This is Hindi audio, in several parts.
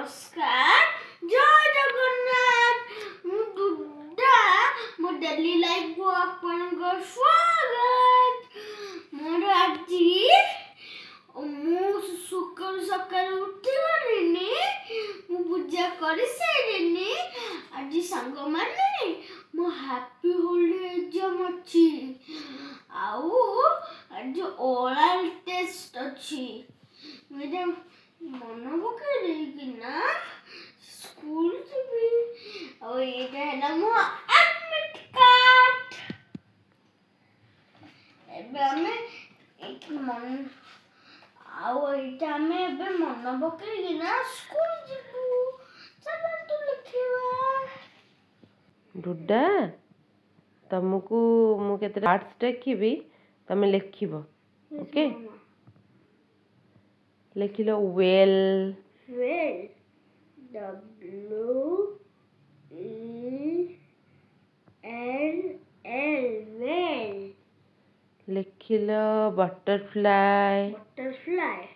नमस्कार जय जगन्नाथ दुर्गा मो डेली लाइफ को आपनको स्वागत मोर आज मु सुकर सकाळ उठी गलिनी मु पूजा कर साइलिनी आज संग माने मो हैप्पी होली एग्जाम अछि आउ आज ओरल टेस्ट अछि मेरे मन पकड़े कि ना स्कूल भी और ये है मो एडमिट कार्ड एबे हमें एक मन आउ एटा में एबे मन पकड़े कि ना स्कूल जीबू चल तू लिखिबा डुडा तुमको मु केते आर्ट्स देखिबी तमे लिखिबो ओके लिख लो well W E L L well लिख लो बटरफ्लाई बटरफ्लाई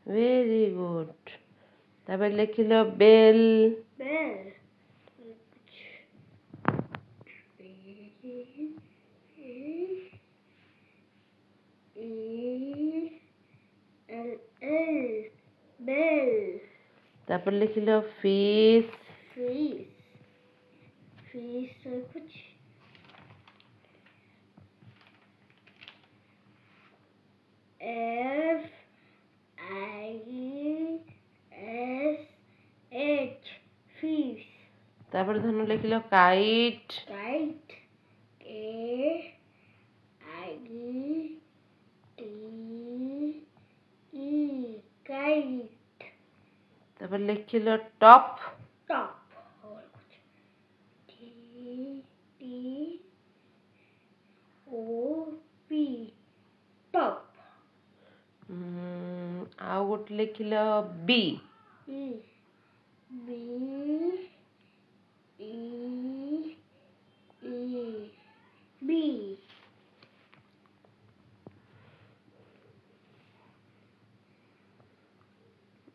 वेरी गुड तबे लिख लो बेल बेल तब लिख लो फिश कुछ F I S H fish तब धनु लिख लो kite K I T E kite तब लिख लो टॉप और कुछ T O P टॉप आ गोट लिख लो बी बी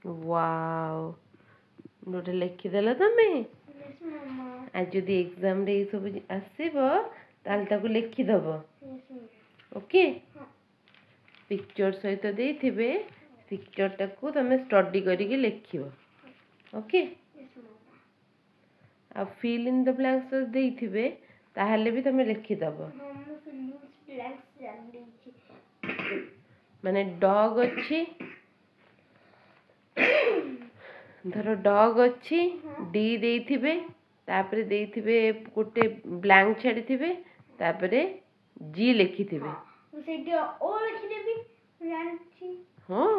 वाओ गोटे लिखिदेल तमे आज जदि एग्जाम रे सब आसीबो ताल ताको लिखिदब ओके पिक्चर सहित देथिबे पिक्चर टाको तमे स्टडी करिके लिखिबो ओके आ फिल इन द ब्लैंक्स देथिबे ताहले भी तमे लिखिदब माने डॉग अच्छी धर डॉग अच्छी डी देथिबे तापरे देथिबे गोटे ब्लैंक छाड़िथिबे तापरे जी लिखिथिबे सेटा ओ लिखि देबी जानछि हां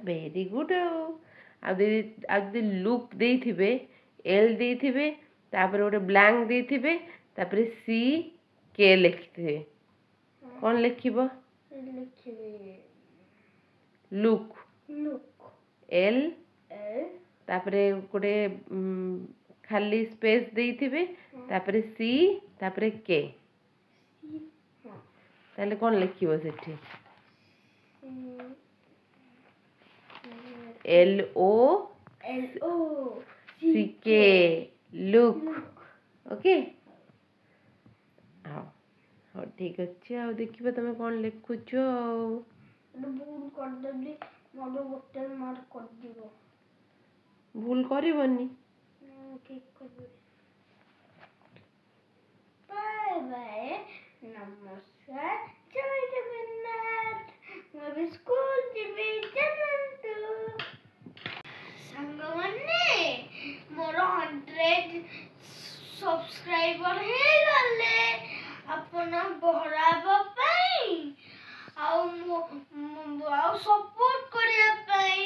वेरी गुड आ दे लुक देथिबे एल देथिबे तापरे गोटे ब्लैंक देथिबे तापरे सी के लिखिथिबे कोन लिखिबो लुक एल तापरे गोटे खाली स्पेस देथिबे तापरे सी तापरे के ताले कोन लिखिबो सेठी एल ओ सी के लुक ओके हाँ ठीक अच्छे आ देखिबा तमे कोन लिखुछो भूल कर देली मोर गोटे मार्क कर दिबो भूल करबनी ठीक कर बाय बाय नमस्कार जय जगन्नाथ मैं स्कूल जीवी चलंतु संगवन्ने मोर 100 सब्सक्राइबर हे गले अपना बहराबा पई आउ सपोर्ट करिया पई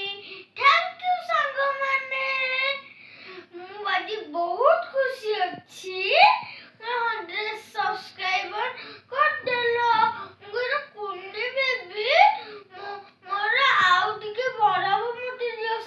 थैंक यू संगवन्ने मु आज बहुत खुशी अछि 100 सब्सक्राइबर कर देलो मोर कुंडी बेबी मोर आउ टिके बराबर मते दियो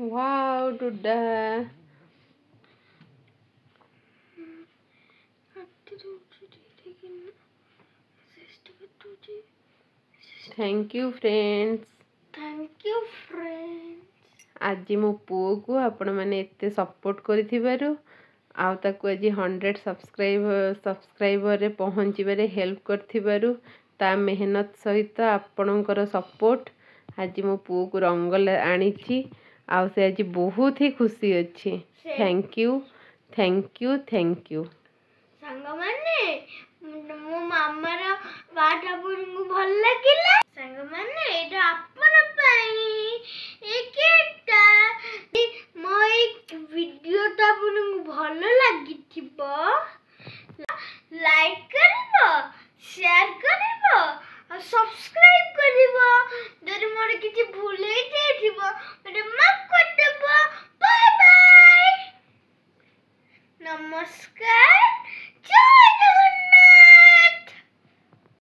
वाओ डुडा thank you friends. Thank you friends. आज मो पुओ को आपण मैंने एते सपोर्ट करिथिबारु आउ ताको आज 100 सब्सक्राइबर रे पहुँचबारे हेल्प करथिबारु ता मेहनत सहित आपणकर सपोर्ट आज मो पुओ को रंग आनीची आउ से आज बहुत ही खुशी अच्छी। Thank you thank you thank you सांग माने मो मामा रा पाठ आपन को भल लागिला सांग माने एटा आपन पई एक